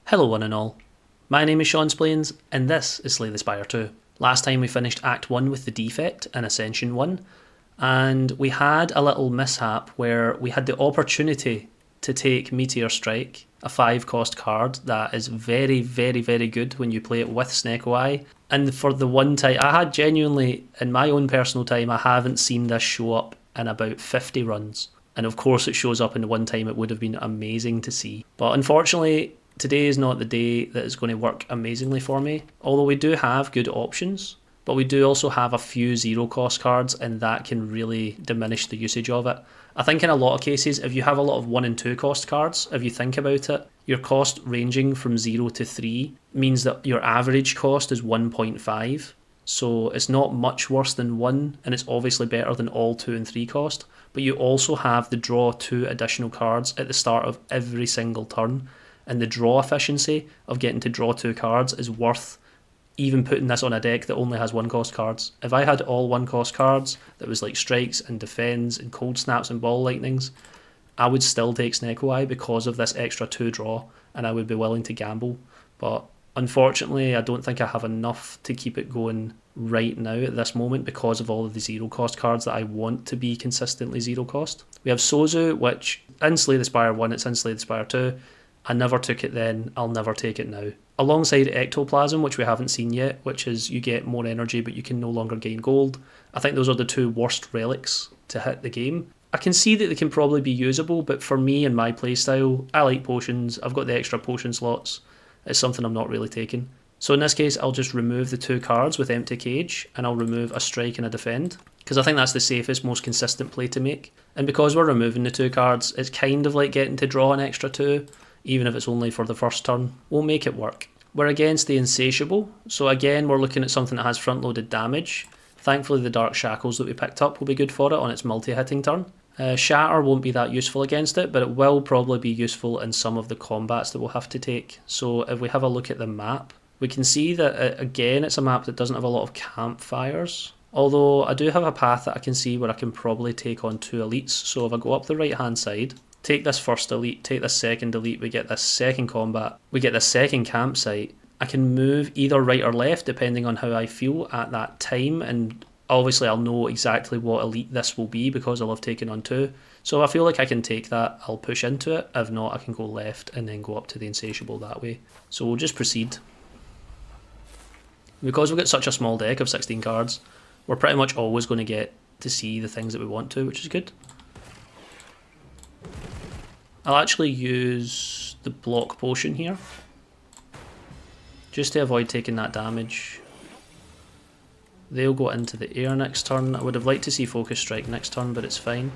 Hello one and all, my name is Sean Splains and this is Slay the Spire 2. Last time we finished Act 1 with the Defect and Ascension 1, and we had a little mishap where we had the opportunity to take Meteor Strike, a 5 cost card that is very good when you play it with Snecko Eye. And for the one time, I had genuinely, in my own personal time, I haven't seen this show up in about 50 runs. And of course it shows up in the one time it would have been amazing to see. But unfortunately, today is not the day that is going to work amazingly for me, although we do have good options, but we do also have a few 0 cost cards and that can really diminish the usage of it. I think in a lot of cases, if you have a lot of 1 and 2 cost cards, if you think about it, your cost ranging from 0 to 3 means that your average cost is 1.5, so it's not much worse than 1, and it's obviously better than all 2 and 3 cost, but you also have the draw 2 additional cards at the start of every single turn. And the draw efficiency of getting to draw 2 cards is worth even putting this on a deck that only has 1 cost cards. If I had all 1 cost cards that was like strikes and defends and cold snaps and ball lightnings, I would still take Snecko Eye because of this extra 2 draw, and I would be willing to gamble. But unfortunately, I don't think I have enough to keep it going right now at this moment because of all of the 0 cost cards that I want to be consistently 0 cost. We have Sozu, which in Slay the Spire 1, it's in Slay the Spire 2. I never took it then, I'll never take it now. Alongside Ectoplasm, which we haven't seen yet, which is you get more energy but you can no longer gain gold. I think those are the 2 worst relics to hit the game. I can see that they can probably be usable, but for me and my playstyle, I like potions, I've got the extra potion slots, it's something I'm not really taking. So in this case, I'll just remove the 2 cards with Empty Cage, and I'll remove a strike and a defend, because I think that's the safest, most consistent play to make. And because we're removing the 2 cards, it's kind of like getting to draw an extra 2, even if it's only for the first turn. We'll make it work. We're against the Insatiable, so again we're looking at something that has front-loaded damage. Thankfully the Dark Shackles that we picked up will be good for it on its multi-hitting turn. Shatter won't be that useful against it, but it will probably be useful in some of the combats that we'll have to take. So if we have a look at the map, we can see that again it's a map that doesn't have a lot of campfires. Although I do have a path that I can see where I can probably take on 2 elites, so if I go up the right hand side, take this first elite, take this second elite, we get this second combat, we get this second campsite. I can move either right or left depending on how I feel at that time, and obviously I'll know exactly what elite this will be because I'll have taken on 2. So if I feel like I can take that, I'll push into it. If not, I can go left and then go up to the Insatiable that way. So we'll just proceed. Because we've got such a small deck of 16 cards, we're pretty much always going to get to see the things that we want to, which is good. I'll actually use the block potion here, just to avoid taking that damage. They'll go into the air next turn. I would have liked to see Focus Strike next turn, but it's fine.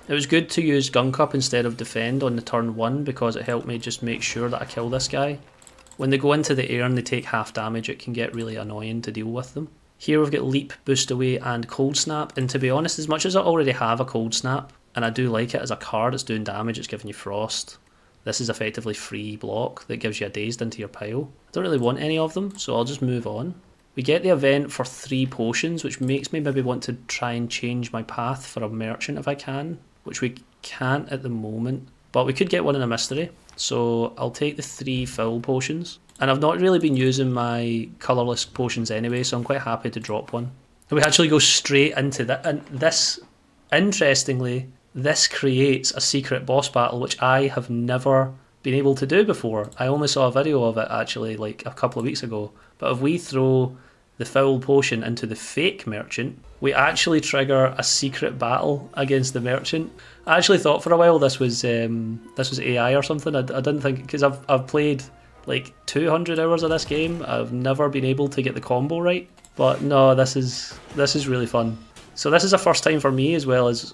It was good to use Gun Cup instead of Defend on the turn 1 because it helped me just make sure that I kill this guy. When they go into the air and they take half damage, it can get really annoying to deal with them. Here we've got Leap, Boost Away and Cold Snap, and to be honest, as much as I already have a Cold Snap, and I do like it as a card, it's doing damage, it's giving you frost. This is effectively free block that gives you a dazed into your pile. I don't really want any of them, so I'll just move on. We get the event for 3 potions, which makes me maybe want to try and change my path for a merchant if I can, which we can't at the moment, but we could get one in a mystery. So I'll take the 3 full potions, and I've not really been using my colourless potions anyway, so I'm quite happy to drop one. And we actually go straight into that, and this, interestingly, this creates a secret boss battle which I have never been able to do before. I only saw a video of it actually like a couple of weeks ago. But if we throw the foul potion into the fake merchant, we actually trigger a secret battle against the merchant. I actually thought for a while this was AI or something. I didn't think, because I've played like 200 hours of this game. I've never been able to get the combo right. But no, this is really fun. So this is a first time for me as well as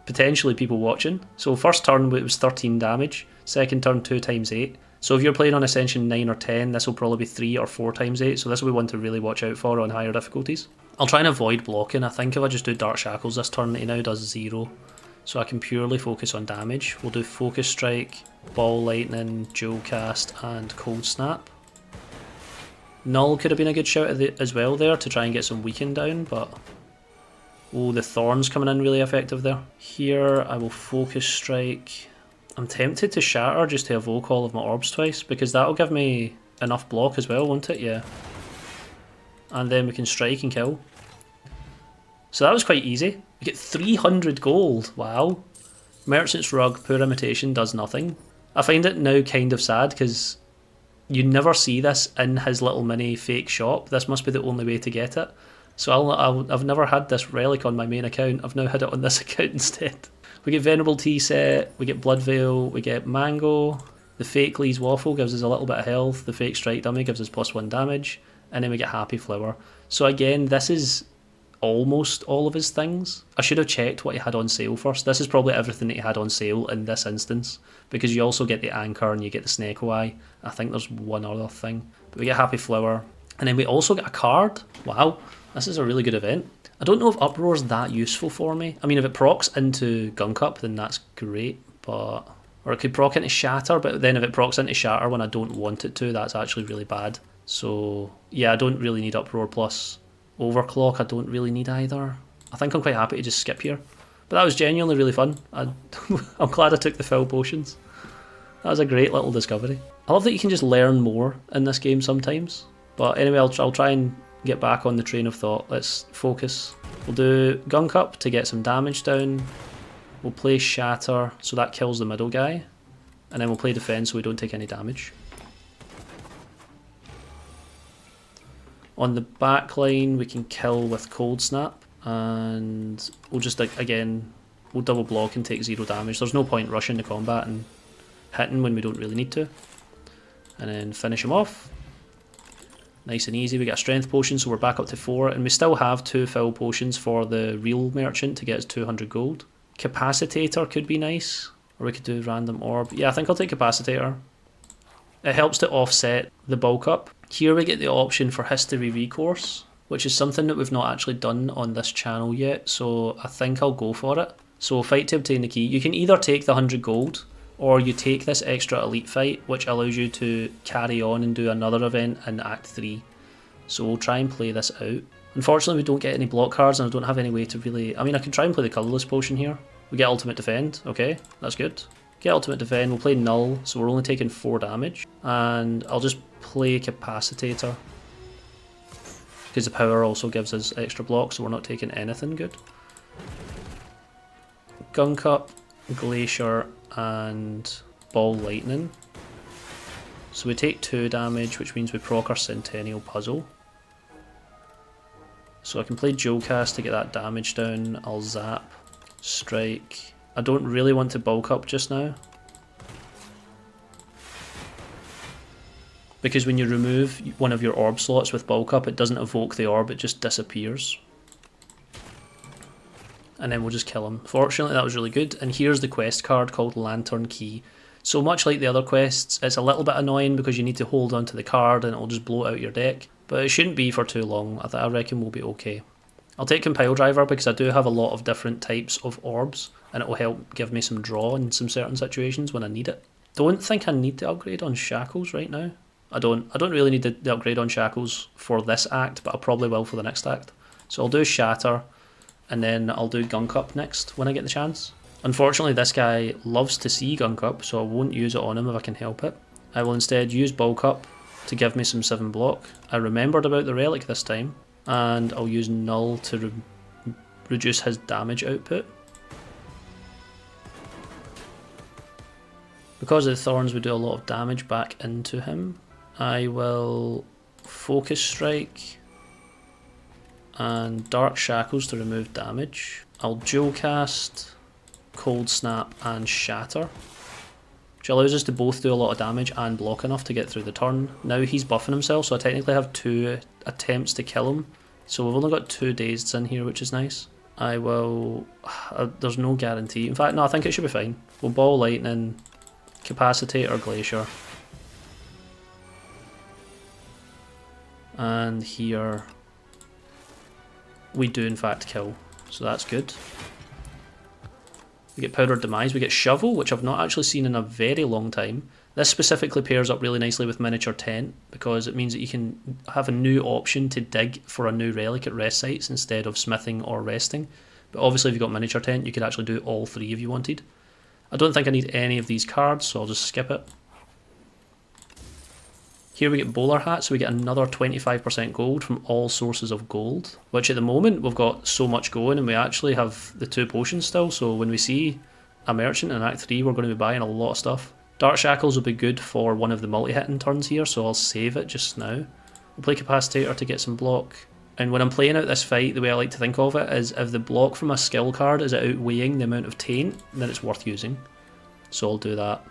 potentially people watching. So first turn it was 13 damage, second turn 2 times 8. So if you're playing on Ascension 9 or 10, this will probably be 3 or 4 times 8, so this will be one to really watch out for on higher difficulties. I'll try and avoid blocking. I think if I just do Dark Shackles this turn, he now does 0. So I can purely focus on damage. We'll do Focus Strike, Ball Lightning, Jewel Cast and Cold Snap. Null could have been a good shout as well there to try and get some weaken down, but oh, the Thorns coming in really effective there. Here I will Focus Strike. I'm tempted to shatter just to evoke all of my orbs twice, because that'll give me enough block as well, won't it? Yeah. And then we can strike and kill. So that was quite easy. We get 300 gold, wow. Merchant's Rug, Poor Imitation does nothing. I find it now kind of sad because you never see this in his little mini fake shop. This must be the only way to get it. So I've never had this relic on my main account. I've now had it on this account instead. We get Venerable Tea Set, we get Blood Veil, we get Mango. The fake Lee's Waffle gives us a little bit of health. The fake Strike Dummy gives us +1 damage. And then we get Happy Flower. So again, this is almost all of his things. I should have checked what he had on sale first. This is probably everything that he had on sale in this instance, because you also get the Anchor and you get the Sneko Eye. I think there's one other thing. But we get Happy Flower. And then we also get a card. Wow, this is a really good event. I don't know if Uproar's that useful for me. I mean, if it procs into Gunk Up, then that's great, but... Or it could proc into Shatter, but then if it procs into Shatter when I don't want it to, that's actually really bad. So, yeah, I don't really need Uproar plus Overclock. I don't really need either. I think I'm quite happy to just skip here. But that was genuinely really fun. I'm glad I took the fill potions. That was a great little discovery. I love that you can just learn more in this game sometimes. But anyway, I'll try and get back on the train of thought. Let's focus. We'll do Gunk Up to get some damage down. We'll play Shatter, so that kills the middle guy. And then we'll play Defense so we don't take any damage. On the back line, we can kill with Cold Snap. And we'll just, again, we'll double block and take 0 damage. There's no point rushing the combat and hitting when we don't really need to. And then finish him off. Nice and easy. We get a strength potion, so we're back up to 4, and we still have 2 fill potions for the real merchant to get us 200 gold. Capacitator could be nice, or we could do random orb. Yeah, I think I'll take Capacitator. It helps to offset the bulk up. Here we get the option for History Recourse, which is something that we've not actually done on this channel yet, so I think I'll go for it. So fight to obtain the key. You can either take the 100 gold, or you take this extra elite fight, which allows you to carry on and do another event in Act 3. So we'll try and play this out. Unfortunately, we don't get any block cards, and I don't have any way to really... I mean, I can try and play the colourless potion here. We get Ultimate Defend, okay, that's good. Get Ultimate Defend, we'll play Null, so we're only taking 4 damage. And I'll just play Capacitator, because the power also gives us extra block, so we're not taking anything good. Gunk Up, Glacier, and Ball Lightning. So we take 2 damage, which means we proc our Centennial Puzzle. So I can play Geocast to get that damage down. I'll zap, strike. I don't really want to bulk up just now, because when you remove one of your orb slots with bulk up, it doesn't evoke the orb, it just disappears. And then we'll just kill him. Fortunately, that was really good. And here's the quest card called Lantern Key. So much like the other quests, it's a little bit annoying because you need to hold onto the card and it'll just blow out your deck. But it shouldn't be for too long. I reckon we'll be okay. I'll take Compile Driver because I do have a lot of different types of orbs, and it will help give me some draw in some certain situations when I need it. Don't think I need to upgrade on Shackles right now. I don't really need the upgrade on Shackles for this act, but I probably will for the next act. So I'll do Shatter, and then I'll do Gunk Up next when I get the chance. Unfortunately, this guy loves to see Gunk Up, so I won't use it on him if I can help it. I will instead use Bulk Up to give me some 7 block. I remembered about the relic this time, and I'll use Null to reduce his damage output. Because of the thorns, we do a lot of damage back into him. I will Focus Strike and Dark Shackles to remove damage. I'll dual cast Cold Snap and Shatter, which allows us to both do a lot of damage and block enough to get through the turn. Now he's buffing himself, so I technically have 2 attempts to kill him. So we've only got 2 dazeds in here, which is nice. I will... there's no guarantee. In fact, no, I think it should be fine. We'll Ball Lightning, Capacitate or Glacier. And here we do in fact kill, so that's good. We get Powdered Demise, we get Shovel, which I've not actually seen in a very long time. This specifically pairs up really nicely with Miniature Tent, because it means that you can have a new option to dig for a new relic at rest sites instead of smithing or resting. But obviously if you've got Miniature Tent, you could actually do all 3 if you wanted. I don't think I need any of these cards, so I'll just skip it. Here we get bowler hat, so we get another 25% gold from all sources of gold, which at the moment we've got so much going, and we actually have the 2 potions still, so when we see a merchant in Act 3 we're going to be buying a lot of stuff. Dark Shackles will be good for one of the multi-hitting turns here, so I'll save it just now. We'll play Capacitator to get some block, and when I'm playing out this fight, the way I like to think of it is if the block from a skill card is outweighing the amount of taint, then it's worth using, so I'll do that.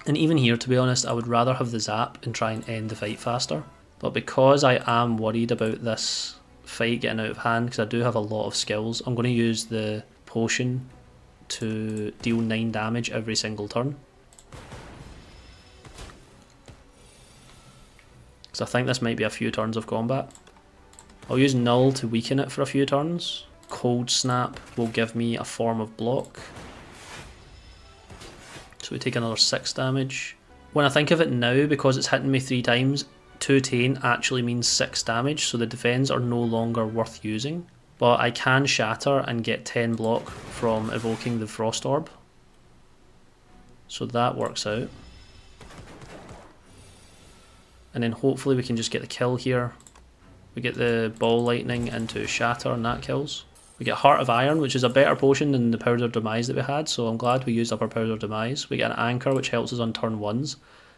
And even here, to be honest, I would rather have the zap and try and end the fight faster. But because I am worried about this fight getting out of hand, because I do have a lot of skills, I'm going to use the potion to deal 9 damage every single turn. Because I think this might be a few turns of combat. I'll use Null to weaken it for a few turns. Cold Snap will give me a form of block. So we take another 6 damage. When I think of it now, because it's hitting me 3 times, 2 taint actually means 6 damage, so the defense are no longer worth using. But I can shatter and get 10 block from evoking the Frost Orb. So that works out. And then hopefully we can just get the kill here. We get the Ball Lightning into shatter and that kills. We get Heart of Iron, which is a better potion than the Powder Demise that we had, so I'm glad we used up our Powder Demise. We get an Anchor, which helps us on turn 1s.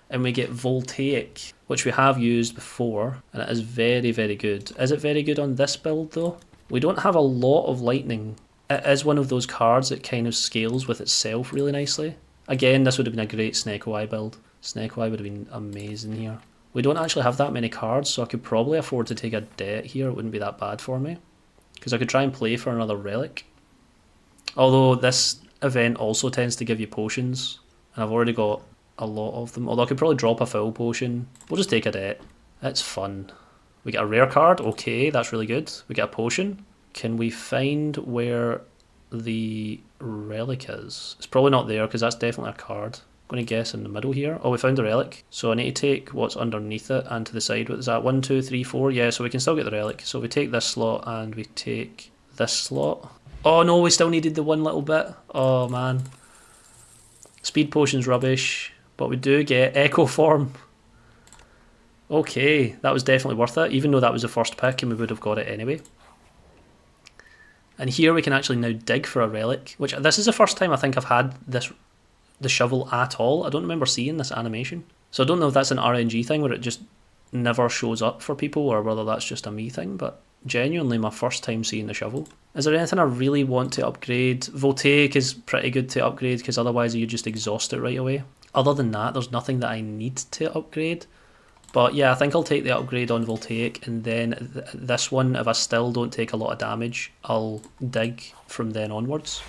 And we get Voltaic, which we have used before, and it is very, very good. Is it very good on this build though? We don't have a lot of lightning. It is one of those cards that kind of scales with itself really nicely. Again, this would have been a great Snake Eye build. Snake Eye would have been amazing here. We don't actually have that many cards, so I could probably afford to take a debt here. It wouldn't be that bad for me, because I could try and play for another relic. Although this event also tends to give you potions, and I've already got a lot of them. Although I could probably drop a full potion. We'll just take a debt. It's fun. We get a rare card. Okay, that's really good. We get a potion. Can we find where the relic is? It's probably not there, because that's definitely a card. I'm going to guess in the middle here. Oh, we found the relic. So I need to take what's underneath it and to the side. What is that? 1, 2, 3, 4. Yeah, so we can still get the relic. So we take this slot and we take this slot. Oh no, we still needed the one little bit. Oh man. Speed potion's rubbish, but we do get Echo Form. Okay, that was definitely worth it, even though that was the first pick and we would have got it anyway. And here we can actually now dig for a relic, which this is the first time I think I've had the shovel at all. I don't remember seeing this animation. So I don't know if that's an RNG thing where it just never shows up for people, or whether that's just a me thing, but genuinely my first time seeing the shovel. Is there anything I really want to upgrade? Voltaic is pretty good to upgrade, because otherwise you just exhaust it right away. Other than that, there's nothing that I need to upgrade. But yeah, I think I'll take the upgrade on Voltaic, and then this one, if I still don't take a lot of damage, I'll dig from then onwards.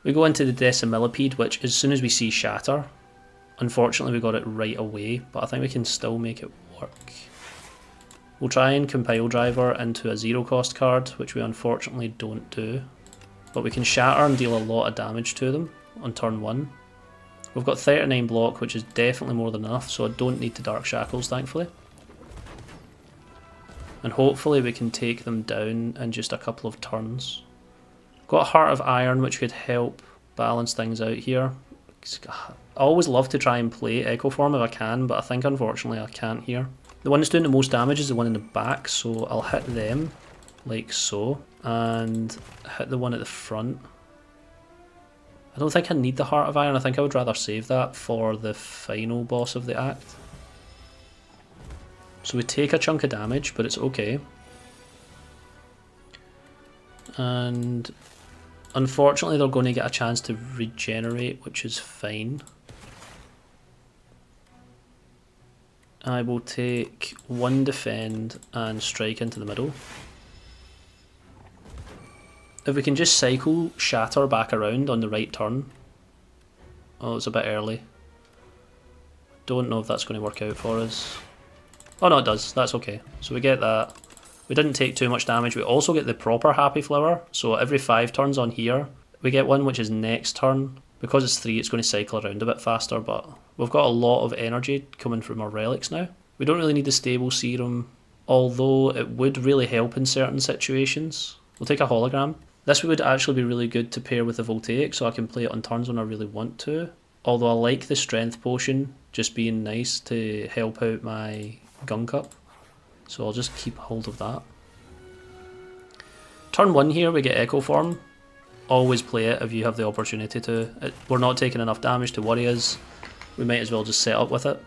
We go into the Decimilipede, which as soon as we see Shatter, unfortunately we got it right away, but I think we can still make it work. We'll try and compile Driver into a 0 cost card, which we unfortunately don't do. But we can Shatter and deal a lot of damage to them on turn 1. We've got 39 block, which is definitely more than enough, so I don't need to Dark Shackles, thankfully. And hopefully we can take them down in just a couple of turns. Got a Heart of Iron, which could help balance things out here. I always love to try and play Echo Form if I can, but I think unfortunately I can't here. The one that's doing the most damage is the one in the back, so I'll hit them, like so, and hit the one at the front. I don't think I need the Heart of Iron. I think I would rather save that for the final boss of the act. So we take a chunk of damage, but it's okay. And unfortunately they're going to get a chance to regenerate, which is fine. I will take 1 defend and strike into the middle. If we can just cycle Shatter back around on the right turn. Oh, it's a bit early. Don't know if that's going to work out for us. Oh no, it does. That's okay. So we get that. We didn't take too much damage. We also get the proper Happy Flower. So every 5 turns on here, we get one which is next turn. Because it's 3, it's going to cycle around a bit faster, but we've got a lot of energy coming from our relics now. We don't really need the Stable Serum, although it would really help in certain situations. We'll take a Hologram. This would actually be really good to pair with the Voltaic, so I can play it on turns when I really want to. Although I like the Strength Potion just being nice to help out my Gun Cup. So I'll just keep hold of that. Turn 1 here, we get Echo Form. Always play it if you have the opportunity to. We're not taking enough damage to worry us. We might as well just set up with it.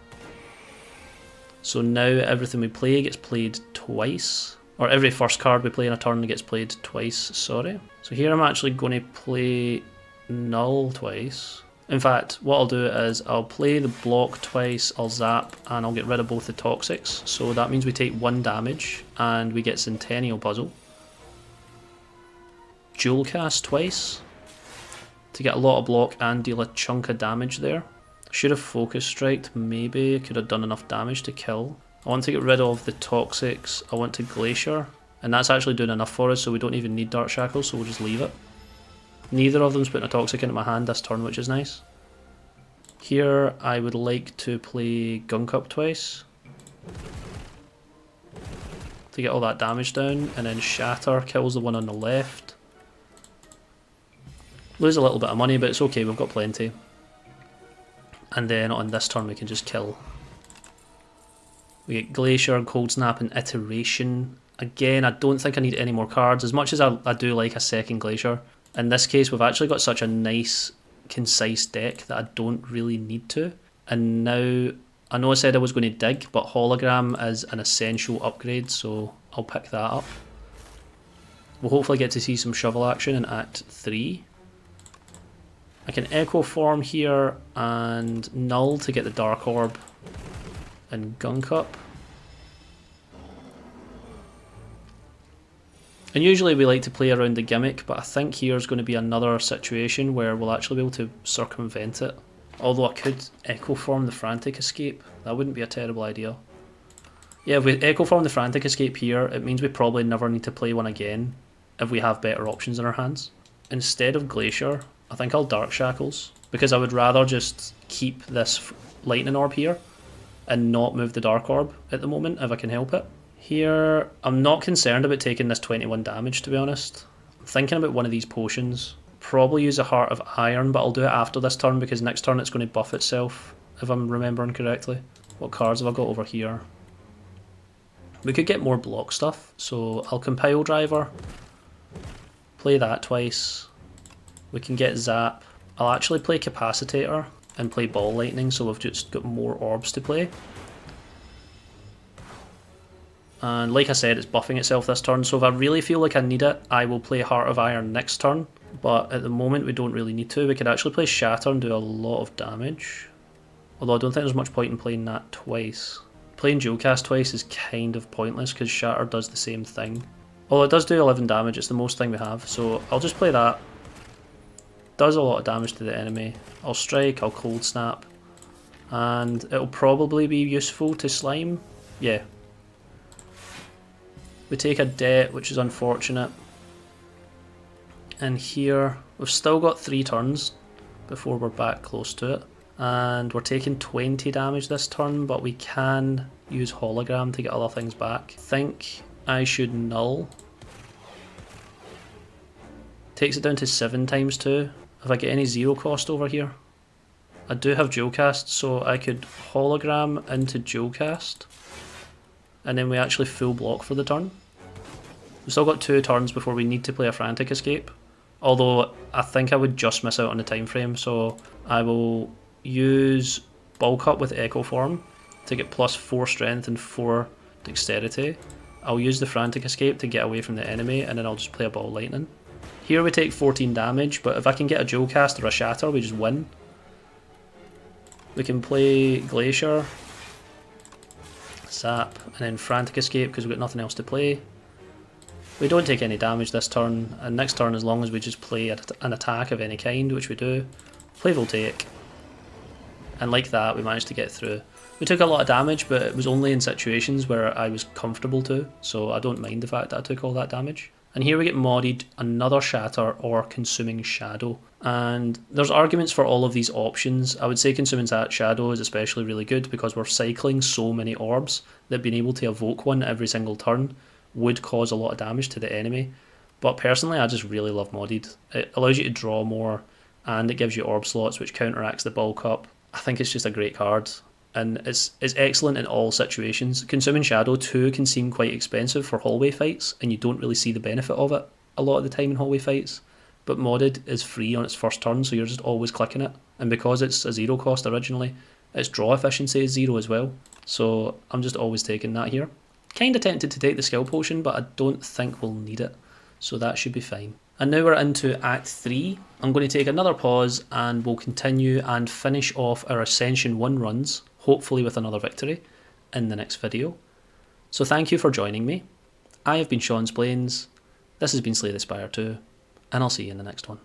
So now everything we play gets played twice. Or every first card we play in a turn gets played twice, sorry. So here I'm actually going to play Null twice. In fact, what I'll do is I'll play the block twice, I'll zap, and I'll get rid of both the Toxics. So that means we take 1 damage, and we get Centennial Puzzle. Dual cast twice, to get a lot of block and deal a chunk of damage there. Should have Focus Striked, maybe, could have done enough damage to kill. I want to get rid of the Toxics, I want to Glacier, and that's actually doing enough for us, so we don't even need Dark Shackles, so we'll just leave it. Neither of them's putting a Toxic into my hand this turn, which is nice. Here I would like to play Gun Cup twice, to get all that damage down, and then Shatter kills the one on the left. Lose a little bit of money, but it's okay, we've got plenty. And then on this turn we can just kill. We get Glacier, Cold Snap, and Iteration. Again, I don't think I need any more cards, as much as I do like a second Glacier. In this case, we've actually got such a nice, concise deck that I don't really need to. And now, I know I said I was going to dig, but Hologram is an essential upgrade, so I'll pick that up. We'll hopefully get to see some shovel action in Act 3. I can Echo Form here and Null to get the Dark Orb and Gun Cup. And usually we like to play around the gimmick, but I think here's going to be another situation where we'll actually be able to circumvent it. Although I could Echo Form the Frantic Escape, that wouldn't be a terrible idea. Yeah, if we Echo Form the Frantic Escape here, it means we probably never need to play one again if we have better options in our hands. Instead of Glacier, I think I'll Dark Shackles, because I would rather just keep this Lightning Orb here and not move the Dark Orb at the moment if I can help it. Here, I'm not concerned about taking this 21 damage, to be honest. I'm thinking about one of these potions. Probably use a Heart of Iron, but I'll do it after this turn because next turn it's going to buff itself, if I'm remembering correctly. What cards have I got over here? We could get more block stuff, so I'll Compile Driver, play that twice. We can get Zap. I'll actually play Capacitator and play Ball Lightning, so we've just got more orbs to play. And like I said, it's buffing itself this turn, so if I really feel like I need it, I will play Heart of Iron next turn. But at the moment we don't really need to. We could actually play Shatter and do a lot of damage. Although I don't think there's much point in playing that twice. Playing Dual Cast twice is kind of pointless because Shatter does the same thing. Although it does do 11 damage, it's the most thing we have, so I'll just play that. Does a lot of damage to the enemy. I'll Strike, I'll Cold Snap, and it'll probably be useful to Slime. Yeah. We take a debt, which is unfortunate. And here, we've still got 3 turns before we're back close to it. And we're taking 20 damage this turn, but we can use Hologram to get other things back. I think I should Null. Takes it down to 7 times 2. If I get any 0 cost over here. I do have Dual Cast, so I could Hologram into Dual Cast. And then we actually full block for the turn. We've still got 2 turns before we need to play a Frantic Escape. Although I think I would just miss out on the time frame, so I will use Bulk Up with Echo Form to get plus 4 strength and 4 dexterity. I'll use the Frantic Escape to get away from the enemy, and then I'll just play a Ball Lightning. Here we take 14 damage, but if I can get a Dual Cast or a Shatter, we just win. We can play Glacier, Zap, and then Frantic Escape because we've got nothing else to play. We don't take any damage this turn, and next turn, as long as we just play an attack of any kind, which we do, play Voltaic. And like that, we managed to get through. We took a lot of damage, but it was only in situations where I was comfortable to, so I don't mind the fact that I took all that damage. And here we get modded another Shatter or Consuming Shadow. And there's arguments for all of these options. I would say Consuming Shadow is especially really good because we're cycling so many orbs that being able to evoke one every single turn would cause a lot of damage to the enemy. But personally, I just really love modded. It allows you to draw more, and it gives you orb slots, which counteracts the bulk up. I think it's just a great card, and it's excellent in all situations. Consuming Shadow too can seem quite expensive for hallway fights, and you don't really see the benefit of it a lot of the time in hallway fights. But modded is free on its first turn, so you're just always clicking it. And because it's a 0 cost originally, its draw efficiency is 0 as well. So I'm just always taking that here. Kinda tempted to take the skill potion, but I don't think we'll need it. So that should be fine. And now we're into Act 3. I'm going to take another pause and we'll continue and finish off our Ascension 1 runs, hopefully with another victory, in the next video. So thank you for joining me. I have been Sean's Plains. This has been Slay the Spire 2, and I'll see you in the next one.